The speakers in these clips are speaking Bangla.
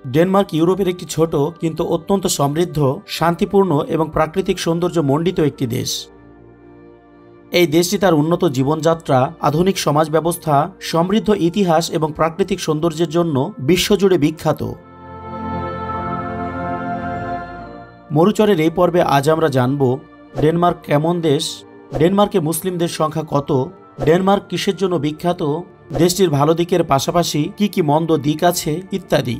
ডেনমার্ক ইউরোপের একটি ছোট কিন্তু অত্যন্ত সমৃদ্ধ, শান্তিপূর্ণ এবং প্রাকৃতিক সৌন্দর্য মণ্ডিত একটি দেশ। এই দেশটি তার উন্নত জীবনযাত্রা, আধুনিক সমাজ ব্যবস্থা, সমৃদ্ধ ইতিহাস এবং প্রাকৃতিক সৌন্দর্যের জন্য বিশ্বজুড়ে বিখ্যাত। মরুচরের এই পর্বে আজ আমরা জানব ডেনমার্ক কেমন দেশ, ডেনমার্কে মুসলিমদের সংখ্যা কত, ডেনমার্ক কিসের জন্য বিখ্যাত, দেশটির ভালো দিকের পাশাপাশি কি কি মন্দ দিক আছে ইত্যাদি।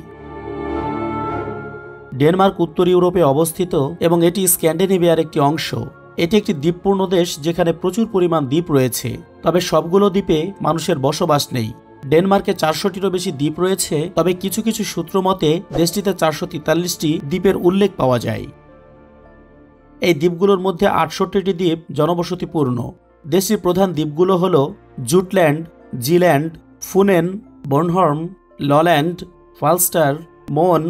ডেনমার্ক উত্তর ইউরোপে অবস্থিত এবং এটি স্ক্যান্ডিনেভিয়ার একটি অংশ। এটি একটি দ্বীপপূর্ণ দেশ যেখানে প্রচুর পরিমাণ দ্বীপ রয়েছে, তবে সবগুলো দ্বীপে মানুষের বসবাস নেই। ডেনমার্কে 400টিরও বেশি দ্বীপ রয়েছে, তবে কিছু কিছু সূত্র মতে দেশটিতে 443টি দ্বীপের উল্লেখ পাওয়া যায়। এই দ্বীপগুলোর মধ্যে 68টি দ্বীপ জনবসতিপূর্ণ। দেশটির প্রধান দ্বীপগুলো হল জুটল্যান্ড, জিল্যান্ড, ফুনেন, বর্নহর্ম, লল্যান্ড, ফালস্টার, মন,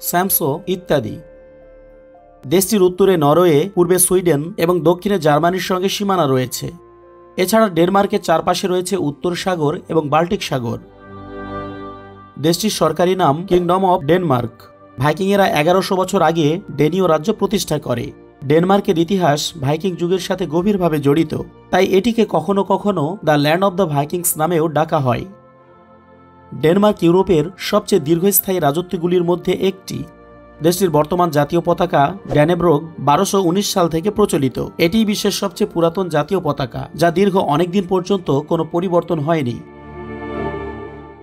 স্যামসো ইত্যাদি। দেশটির উত্তরে নরওয়ে, পূর্বে সুইডেন এবং দক্ষিণে জার্মানির সঙ্গে সীমানা রয়েছে। এছাড়া ডেনমার্কের চারপাশে রয়েছে উত্তর সাগর এবং বাল্টিক সাগর। দেশটির সরকারি নাম কিংডম অব ডেনমার্ক। ভাইকিংয়েরা 1100 বছর আগে ডেনীয় রাজ্য প্রতিষ্ঠা করে। ডেনমার্কের ইতিহাস ভাইকিং যুগের সাথে গভীরভাবে জড়িত, তাই এটিকে কখনো কখনো the land of the Vikings নামেও ডাকা হয়। ডেনমার্ক ইউরোপের সবচেয়ে দীর্ঘস্থায়ী রাজত্বগুলির মধ্যে একটি। দেশটির বর্তমান জাতীয় পতাকা ড্যানেব্রোগ 1219 সাল থেকে প্রচলিত। এটিই বিশ্বের সবচেয়ে পুরাতন জাতীয় পতাকা, যা দীর্ঘ অনেকদিন পর্যন্ত কোনো পরিবর্তন হয়নি।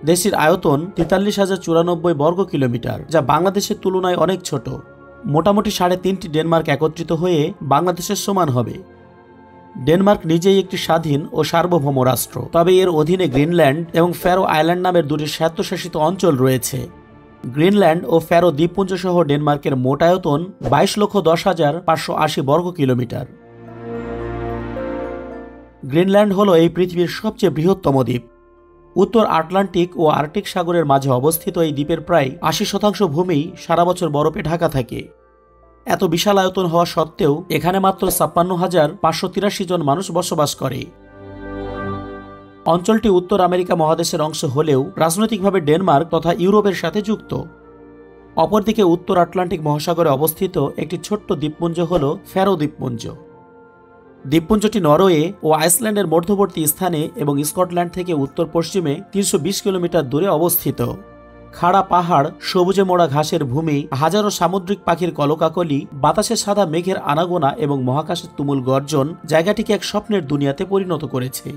দেশটির আয়তন 43,094 বর্গ কিলোমিটার, যা বাংলাদেশের তুলনায় অনেক ছোট। মোটামুটি 3.5টি ডেনমার্ক একত্রিত হয়ে বাংলাদেশের সমান হবে। ডেনমার্ক নিজেই একটি স্বাধীন ও সার্বভৌম রাষ্ট্র, তবে এর অধীনে গ্রিনল্যান্ড এবং ফ্যারো আইল্যান্ড নামের দুটি স্বায়ত্তশাসিত অঞ্চল রয়েছে। গ্রিনল্যান্ড ও ফ্যারো দ্বীপপুঞ্জ সহ ডেনমার্কের মোট আয়তন 22,10,580 বর্গ কিলোমিটার। গ্রিনল্যান্ড হল এই পৃথিবীর সবচেয়ে বৃহত্তম দ্বীপ। উত্তর আটলান্টিক ও আর্কটিক সাগরের মাঝে অবস্থিত এই দ্বীপের প্রায় 80% ভূমি সারা বছর বরফে ঢাকা থাকে। এত বিশাল আয়তন হওয়া সত্ত্বেও এখানে মাত্র 56,583 জন মানুষ বসবাস করে। অঞ্চলটি উত্তর আমেরিকা মহাদেশের অংশ হলেও রাজনৈতিকভাবে ডেনমার্ক তথা ইউরোপের সাথে যুক্ত। অপরদিকে উত্তর আটলান্টিক মহাসাগরে অবস্থিত একটি ছোট্ট দ্বীপপুঞ্জ হল ফ্যারো দ্বীপপুঞ্জ। দ্বীপপুঞ্জটি নরওয়ে ও আইসল্যান্ডের মধ্যবর্তী স্থানে এবং স্কটল্যান্ড থেকে উত্তর পশ্চিমে 320 কিলোমিটার দূরে অবস্থিত। খাড়া পাহাড়, সবুজে মোড়া ঘাসের ভূমি, হাজারো সামুদ্রিক পাখির কলকাকলি, বাতাসে সাদা মেঘের আনাগোনা এবং মহাকাশের তুমুল গর্জন জায়গাটিকে এক স্বপ্নের দুনিয়াতে পরিণত করেছে।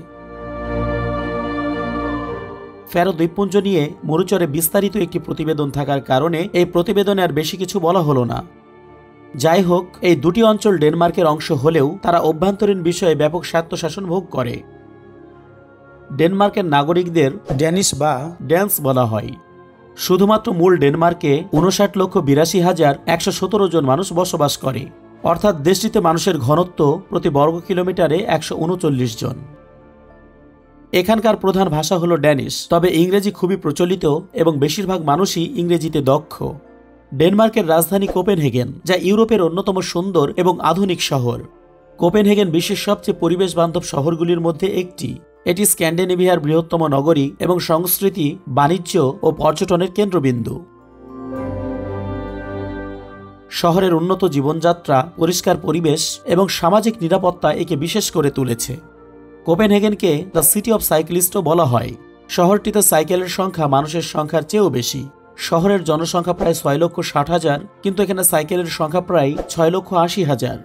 ফ্যারো দ্বীপপুঞ্জ নিয়ে মরুচরে বিস্তারিত একটি প্রতিবেদন থাকার কারণে এই প্রতিবেদনে আর বেশি কিছু বলা হলো না। যাই হোক, এই দুটি অঞ্চল ডেনমার্কের অংশ হলেও তারা অভ্যন্তরীণ বিষয়ে ব্যাপক স্বায়ত্তশাসন ভোগ করে। ডেনমার্কের নাগরিকদের ড্যানিশ বা ড্যান্স বলা হয়। শুধুমাত্র মূল ডেনমার্কে 59,82,117 জন মানুষ বসবাস করে, অর্থাৎ দেশটিতে মানুষের ঘনত্ব প্রতি বর্গ কিলোমিটারে 139 জন। এখানকার প্রধান ভাষা হল ড্যানিশ, তবে ইংরেজি খুবই প্রচলিত এবং বেশিরভাগ মানুষই ইংরেজিতে দক্ষ। ডেনমার্কের রাজধানী কোপেনহেগেন, যা ইউরোপের অন্যতম সুন্দর এবং আধুনিক শহর। কোপেনহেগেন বিশ্বের সবচেয়ে পরিবেশ বান্ধব শহরগুলির মধ্যে একটি। এটি স্ক্যান্ডিনেভিয়ার বৃহত্তম নগরী এবং সংস্কৃতি, বাণিজ্য ও পর্যটনের কেন্দ্রবিন্দু। শহরের উন্নত জীবনযাত্রা, পরিষ্কার পরিবেশ এবং সামাজিক নিরাপত্তা একে বিশেষ করে তুলেছে। কোপেনহেগেনকে দ্য সিটি অব সাইক্লিস্টও বলা হয়। শহরটিতে সাইকেলের সংখ্যা মানুষের সংখ্যার চেয়েও বেশি। শহরের জনসংখ্যা প্রায় 6,60,000, কিন্তু এখানে সাইকেলের সংখ্যা প্রায় 6,80,000।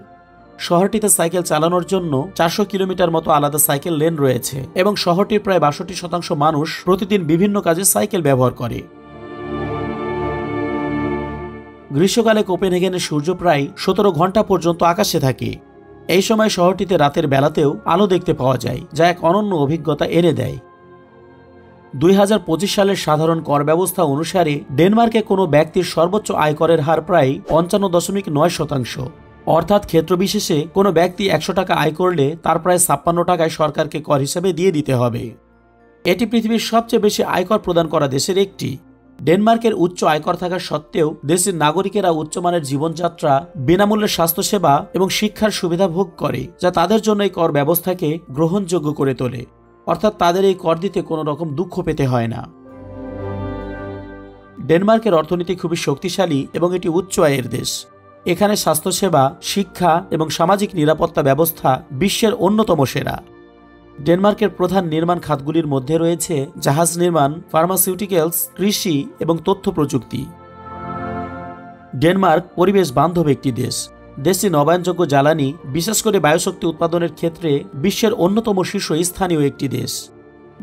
শহরটিতে সাইকেল চালানোর জন্য 400 কিলোমিটার মতো আলাদা সাইকেল লেন রয়েছে এবং শহরটির প্রায় 62% মানুষ প্রতিদিন বিভিন্ন কাজে সাইকেল ব্যবহার করে। গ্রীষ্মকালে কোপেনহেগেনের সূর্য প্রায় 17 ঘন্টা পর্যন্ত আকাশে থাকে। এই সময় শহরটিতে রাতের বেলাতেও আলো দেখতে পাওয়া যায়, যা এক অনন্য অভিজ্ঞতা এনে দেয়। 2025 সালের সাধারণ কর ব্যবস্থা অনুসারে ডেনমার্কে কোনো ব্যক্তির সর্বোচ্চ আয়করের হার প্রায় 55.9%। অর্থাৎ ক্ষেত্রবিশেষে কোনো ব্যক্তি 100 টাকা আয় করলে তার প্রায় 56 টাকায় সরকারকে কর হিসেবে দিয়ে দিতে হবে। এটি পৃথিবীর সবচেয়ে বেশি আয়কর প্রদান করা দেশের একটি। ডেনমার্কের উচ্চ আয়কর থাকা সত্ত্বেও দেশের নাগরিকেরা উচ্চমানের জীবনযাত্রা, বিনামূল্যে স্বাস্থ্যসেবা এবং শিক্ষার সুবিধা ভোগ করে, যা তাদের জন্য এই কর ব্যবস্থাকে গ্রহণযোগ্য করে তোলে। অর্থাৎ তাদের এই কর দিতে কোনো রকম দুঃখ পেতে হয় না। ডেনমার্কের অর্থনীতি খুবই শক্তিশালী এবং এটি উচ্চ আয়ের দেশ। এখানে স্বাস্থ্যসেবা, শিক্ষা এবং সামাজিক নিরাপত্তা ব্যবস্থা বিশ্বের অন্যতম সেরা। ডেনমার্কের প্রধান নির্মাণ খাতগুলির মধ্যে রয়েছে জাহাজ নির্মাণ, ফার্মাসিউটিক্যালস, কৃষি এবং তথ্য প্রযুক্তি। ডেনমার্ক পরিবেশ বান্ধব একটি দেশ। দেশটি নবায়নযোগ্য জ্বালানি, বিশেষ করে বায়ুশক্তি উৎপাদনের ক্ষেত্রে বিশ্বের অন্যতম শীর্ষস্থানীয় একটি দেশ।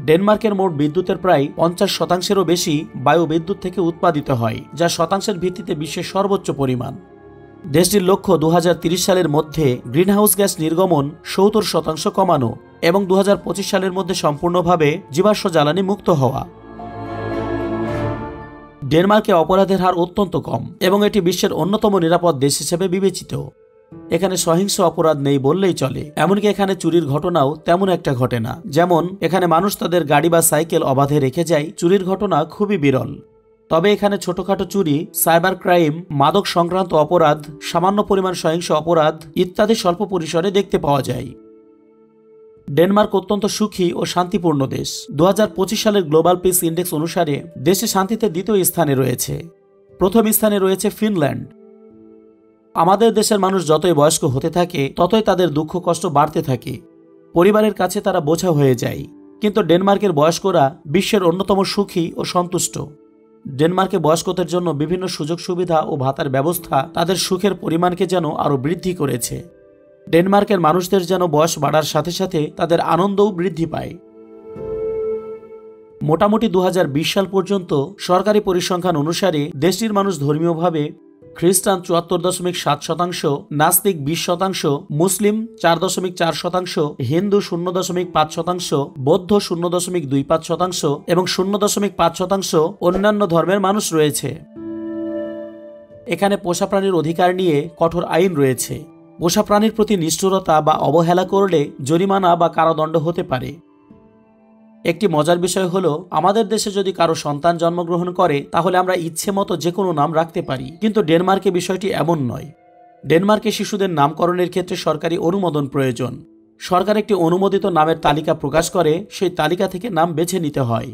ডেনমার্কের মোট বিদ্যুতের প্রায় 50%-এরও বেশি বায়ু বিদ্যুৎ থেকে উৎপাদিত হয়, যা শতাংশের ভিত্তিতে বিশ্বের সর্বোচ্চ পরিমাণ। দেশটির লক্ষ্য 2030 সালের মধ্যে গ্রিনহাউস গ্যাস নির্গমন 70% কমানো এবং 2025 সালের মধ্যে সম্পূর্ণভাবে জীবাশ্ম জ্বালানি মুক্ত হওয়া। ডেনমার্কে অপরাধের হার অত্যন্ত কম এবং এটি বিশ্বের অন্যতম নিরাপদ দেশ হিসেবে বিবেচিত। এখানে সহিংস অপরাধ নেই বললেই চলে, এমনকি এখানে চুরির ঘটনাও তেমন একটা ঘটে না। যেমন এখানে মানুষ তাদের গাড়ি বা সাইকেল অবাধে রেখে যায়, চুরির ঘটনা খুবই বিরল। তবে এখানে ছোটখাটো চুরি, সাইবার ক্রাইম, মাদক সংক্রান্ত অপরাধ, সামান্য পরিমাণ সহিংস অপরাধ ইত্যাদি স্বল্প পরিসরে দেখতে পাওয়া যায়। ডেনমার্ক অত্যন্ত সুখী ও শান্তিপূর্ণ দেশ। 2025 সালের গ্লোবাল পিস ইন্ডেক্স অনুসারে দেশে শান্তিতে দ্বিতীয় স্থানে রয়েছে। প্রথম স্থানে রয়েছে ফিনল্যান্ড। আমাদের দেশের মানুষ যতই বয়স্ক হতে থাকে ততই তাদের দুঃখ কষ্ট বাড়তে থাকে। পরিবারের কাছে তারা বোঝা হয়ে যায়। কিন্তু ডেনমার্কের বয়স্করা বিশ্বের অন্যতম সুখী ও সন্তুষ্ট। ডেনমার্কে বয়স্কদের জন্য বিভিন্ন সুযোগ সুবিধা ও ভাতার ব্যবস্থা তাদের সুখের পরিমাণকে যেন আরও বৃদ্ধি করেছে। ডেনমার্কের মানুষদের যেন বয়স বাড়ার সাথে সাথে তাদের আনন্দও বৃদ্ধি পায়। মোটামুটি 2020 সাল পর্যন্ত সরকারি পরিসংখ্যান অনুসারে দেশটির মানুষ ধর্মীয়ভাবে খ্রিস্টান 74.7%, নাস্তিক 20%, মুসলিম 4.4%, হিন্দু 0.5%, বৌদ্ধ 0.25% এবং 0.5% অন্যান্য ধর্মের মানুষ রয়েছে। এখানে পোষা প্রাণীর অধিকার নিয়ে কঠোর আইন রয়েছে। পোষা প্রাণীর প্রতি নিষ্ঠুরতা বা অবহেলা করলে জরিমানা বা কারাদণ্ড হতে পারে। একটি মজার বিষয় হলো, আমাদের দেশে যদি কারো সন্তান জন্মগ্রহণ করে তাহলে আমরা ইচ্ছে মতো যে কোনো নাম রাখতে পারি, কিন্তু ডেনমার্কে বিষয়টি এমন নয়। ডেনমার্কে শিশুদের নামকরণের ক্ষেত্রে সরকারি অনুমোদন প্রয়োজন। সরকার একটি অনুমোদিত নামের তালিকা প্রকাশ করে, সেই তালিকা থেকে নাম বেছে নিতে হয়।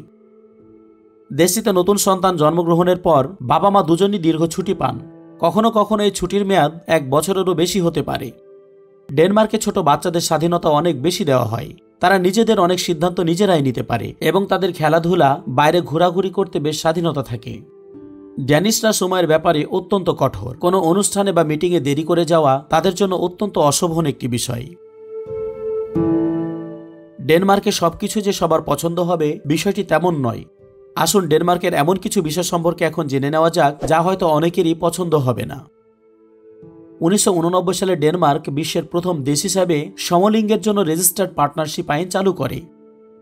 দেশটিতে নতুন সন্তান জন্মগ্রহণের পর বাবা মা দুজনই দীর্ঘ ছুটি পান। কখনো কখনো এই ছুটির মেয়াদ 1 বছরেরও বেশি হতে পারে। ডেনমার্কে ছোট বাচ্চাদের স্বাধীনতা অনেক বেশি দেওয়া হয়। তারা নিজেদের অনেক সিদ্ধান্ত নিজেরাই নিতে পারে এবং তাদের খেলাধুলা, বাইরে ঘোরাঘুরি করতে বেশ স্বাধীনতা থাকে। ড্যানিশরা সময়ের ব্যাপারে অত্যন্ত কঠোর। কোনো অনুষ্ঠানে বা মিটিংয়ে দেরি করে যাওয়া তাদের জন্য অত্যন্ত অশোভন একটি বিষয়। ডেনমার্কে সবকিছু যে সবার পছন্দ হবে বিষয়টি তেমন নয়। আসুন ডেনমার্কের এমন কিছু বিষয় সম্পর্কে এখন জেনে নেওয়া যাক যা হয়তো অনেকেরই পছন্দ হবে না। 1989 সালে ডেনমার্ক বিশ্বের প্রথম দেশ হিসাবে সমলিঙ্গের জন্য রেজিস্টার্ড পার্টনারশিপ আইন চালু করে।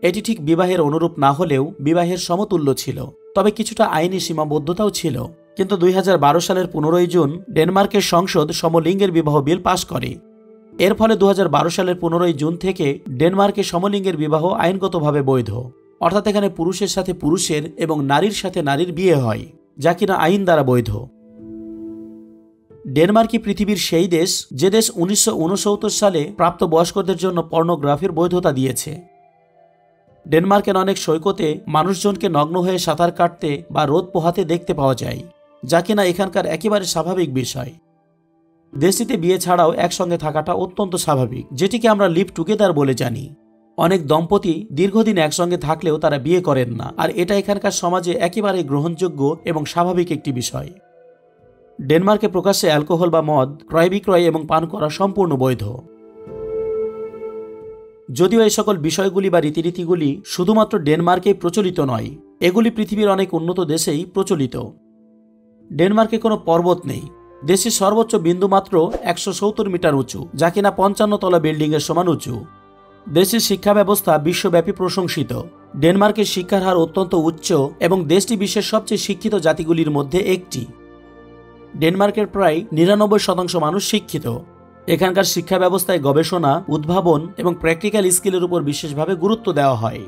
এটি ঠিক বিবাহের অনুরূপ না হলেও বিবাহের সমতুল্য ছিল, তবে কিছুটা আইনি সীমাবদ্ধতাও ছিল। কিন্তু 2012 সালের 15 জুন ডেনমার্কের সংসদ সমলিঙ্গের বিবাহ বিল পাশ করে। এর ফলে 2012 সালের 15 জুন থেকে ডেনমার্কে সমলিঙ্গের বিবাহ আইনগতভাবে বৈধ। অর্থাৎ এখানে পুরুষের সাথে পুরুষের এবং নারীর সাথে নারীর বিয়ে হয়, যা কিনা আইন দ্বারা বৈধ। ডেনমার্কই পৃথিবীর সেই দেশ যে দেশ 1969 সালে প্রাপ্তবয়স্কদের জন্য পর্নোগ্রাফির বৈধতা দিয়েছে। ডেনমার্কের অনেক সৈকতে মানুষজনকে নগ্ন হয়ে সাঁতার কাটতে বা রোদ পোহাতে দেখতে পাওয়া যায়, যা কিনা এখানকার একেবারে স্বাভাবিক বিষয়। দেশটিতে বিয়ে ছাড়াও একসঙ্গে থাকাটা অত্যন্ত স্বাভাবিক, যেটিকে আমরা লিভ টুগেদার বলে জানি। অনেক দম্পতি দীর্ঘদিন একসঙ্গে থাকলেও তারা বিয়ে করেন না, আর এটা এখানকার সমাজে একেবারে গ্রহণযোগ্য এবং স্বাভাবিক একটি বিষয়। ডেনমার্কে প্রকাশ্যে অ্যালকোহল বা মদ ক্রয় বিক্রয় এবং পান করা সম্পূর্ণ বৈধ। যদিও এই সকল বিষয়গুলি বা রীতিনীতিগুলি শুধুমাত্র ডেনমার্কেই প্রচলিত নয়, এগুলি পৃথিবীর অনেক উন্নত দেশেই প্রচলিত। ডেনমার্কে কোনো পর্বত নেই। দেশের সর্বোচ্চ বিন্দু মাত্র 170 মিটার উঁচু, যা কিনা 55 তলা বিল্ডিংয়ের সমান উঁচু। দেশের শিক্ষা ব্যবস্থা বিশ্বব্যাপী প্রশংসিত। ডেনমার্কের শিক্ষার হার অত্যন্ত উচ্চ এবং দেশটি বিশ্বের সবচেয়ে শিক্ষিত জাতিগুলির মধ্যে একটি। ডেনমার্কের প্রায় 99% মানুষ শিক্ষিত। এখানকার শিক্ষা ব্যবস্থায় গবেষণা, উদ্ভাবন এবং প্র্যাকটিক্যাল স্কিলের উপর বিশেষভাবে গুরুত্ব দেওয়া হয়।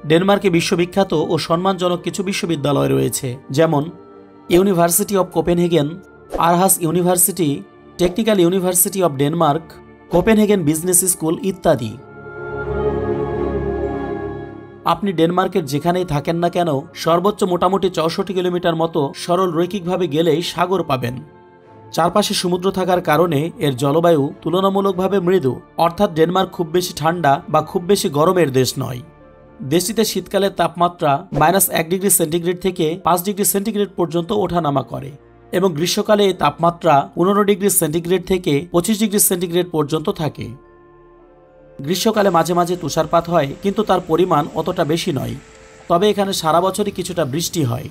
ডেনমার্কে বিশ্ববিখ্যাত ও সম্মানজনক কিছু বিশ্ববিদ্যালয় রয়েছে, যেমন university of Copenhagen, Aarhus university, technical university of Denmark, Copenhagen business school ইত্যাদি। আপনি ডেনমার্কের যেখানেই থাকেন না কেন সর্বোচ্চ মোটামুটি 64 কিলোমিটার মতো সরল রৈখিকভাবে গেলেই সাগর পাবেন। চারপাশে সমুদ্র থাকার কারণে এর জলবায়ু তুলনামূলকভাবে মৃদু, অর্থাৎ ডেনমার্ক খুব বেশি ঠান্ডা বা খুব বেশি গরমের দেশ নয়। দেশটিতে শীতকালের তাপমাত্রা -1 ডিগ্রি সেন্টিগ্রেড থেকে 5 ডিগ্রি সেন্টিগ্রেড পর্যন্ত ওঠানামা করে এবং গ্রীষ্মকালে এই তাপমাত্রা 15 ডিগ্রি সেন্টিগ্রেড থেকে 25 ডিগ্রি সেন্টিগ্রেড পর্যন্ত থাকে। গ্রীষ্মকালে মাঝে মাঝে তুষারপাত হয়, কিন্তু তার পরিমাণ অতটা বেশি নয়। তবে এখানে সারা বছরই কিছুটা বৃষ্টি হয়।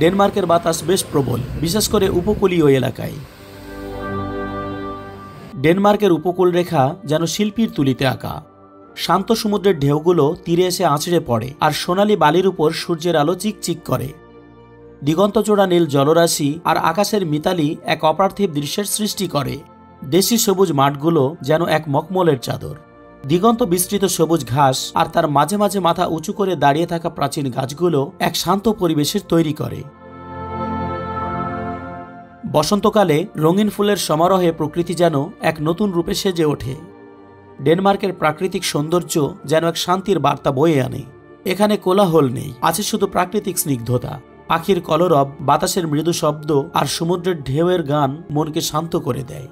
ডেনমার্কের বাতাস বেশ প্রবল, বিশেষ করে উপকূলীয় এলাকায়। ডেনমার্কের উপকূল রেখা যেন শিল্পীর তুলিতে আঁকা। শান্ত সমুদ্রের ঢেউগুলো তীরে এসে আছড়ে পড়ে আর সোনালি বালির উপর সূর্যের আলো চিকচিক করে। দিগন্তজোড়া নীল জলরাশি আর আকাশের মিতালি এক অপার্থিব দৃশ্যের সৃষ্টি করে। দেশি সবুজ মাঠগুলো যেন এক মখমলের চাদর। দিগন্ত বিস্তৃত সবুজ ঘাস আর তার মাঝে মাঝে মাথা উঁচু করে দাঁড়িয়ে থাকা প্রাচীন গাছগুলো এক শান্ত পরিবেশের তৈরি করে। বসন্তকালে রঙিন ফুলের সমারোহে প্রকৃতি যেন এক নতুন রূপে সেজে ওঠে। ডেনমার্কের প্রাকৃতিক সৌন্দর্য যেন এক শান্তির বার্তা বয়ে আনে। এখানে কোলাহল নেই, আছে শুধু প্রাকৃতিক স্নিগ্ধতা। পাখির কলরব, বাতাসের মৃদু শব্দ আর সমুদ্রের ঢেউয়ের গান মনকে শান্ত করে দেয়।